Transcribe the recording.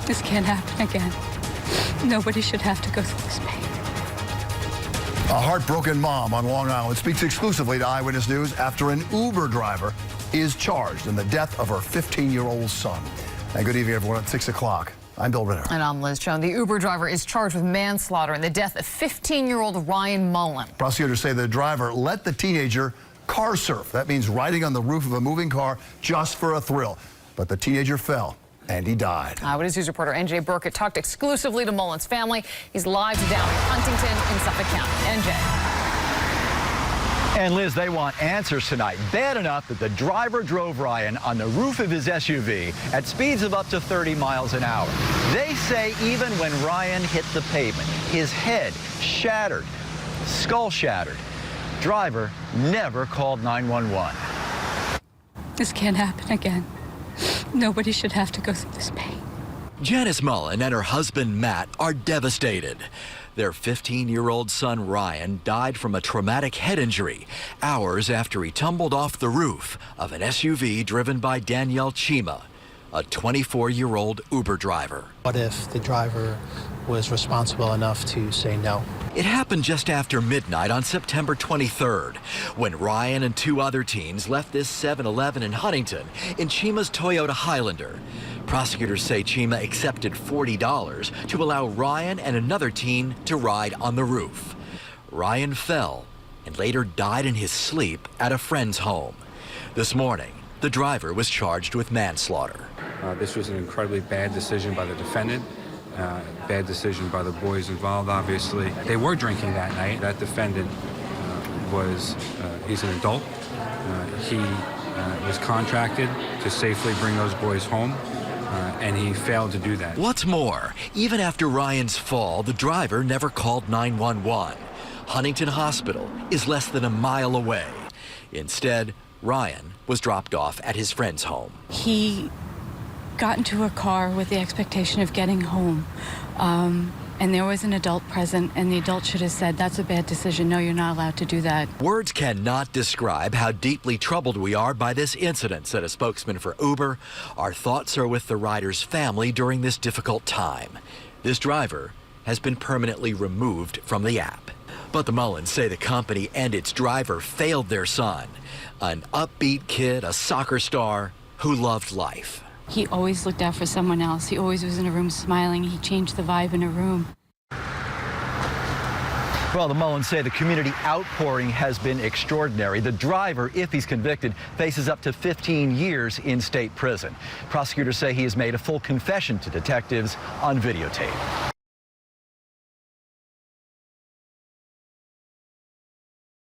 This can't happen again. Nobody should have to go through this pain. A heartbroken mom on Long Island speaks exclusively to Eyewitness News after an Uber driver is charged in the death of her 15-year-old son. And good evening, everyone. At 6 o'clock. I'm Bill Ritter. And I'm Liz Chown. The Uber driver is charged with manslaughter in the death of 15-year-old Ryan Mullen. Prosecutors say the driver let the teenager car surf. That means riding on the roof of a moving car just for a thrill. But the teenager fell, and he died. Eyewitness News reporter N.J. Burkett talked exclusively to Mullen's family. He's live down in Huntington in Suffolk County. N.J. And Liz, they want answers tonight. Bad enough that the driver drove Ryan on the roof of his SUV at speeds of up to 30 miles an hour. They say even when Ryan hit the pavement, his head shattered, skull shattered. Driver never called 911. This can't happen again. Nobody should have to go through this pain. Janice Mullen and her husband Matt are devastated. Their 15-year-old son Ryan died from a traumatic head injury hours after he tumbled off the roof of an SUV driven by Danyal Cheema, a 24-year-old Uber driver. What if the driver was responsible enough to say no? It happened just after midnight on September 23rd, when Ryan and two other teens left this 7-Eleven in Huntington in Cheema's Toyota Highlander. Prosecutors say Cheema accepted $40 to allow Ryan and another teen to ride on the roof. Ryan fell and later died in his sleep at a friend's home. This morning, the driver was charged with manslaughter. This was an incredibly bad decision by the defendant. Bad decision by the boys involved, obviously. They were drinking that night. That defendant he's an adult. He was contracted to safely bring those boys home, and he failed to do that. What's more, even after Ryan's fall, the driver never called 911. Huntington Hospital is less than a mile away. Instead, Ryan was dropped off at his friend's home. He got into a car with the expectation of getting home, and there was an adult present, and the adult should have said, "That's a bad decision. No, you're not allowed to do that." Words cannot describe how deeply troubled we are by this incident, said a spokesman for Uber. Our thoughts are with the rider's family during this difficult time. This driver has been permanently removed from the app. But the Mullens say the company and its driver failed their son, an upbeat kid, a soccer star who loved life. He always looked out for someone else. He always was in a room smiling. He changed the vibe in a room. Well, the Mullens say the community outpouring has been extraordinary. The driver, if he's convicted, faces up to 15 years in state prison. Prosecutors say he has made a full confession to detectives on videotape.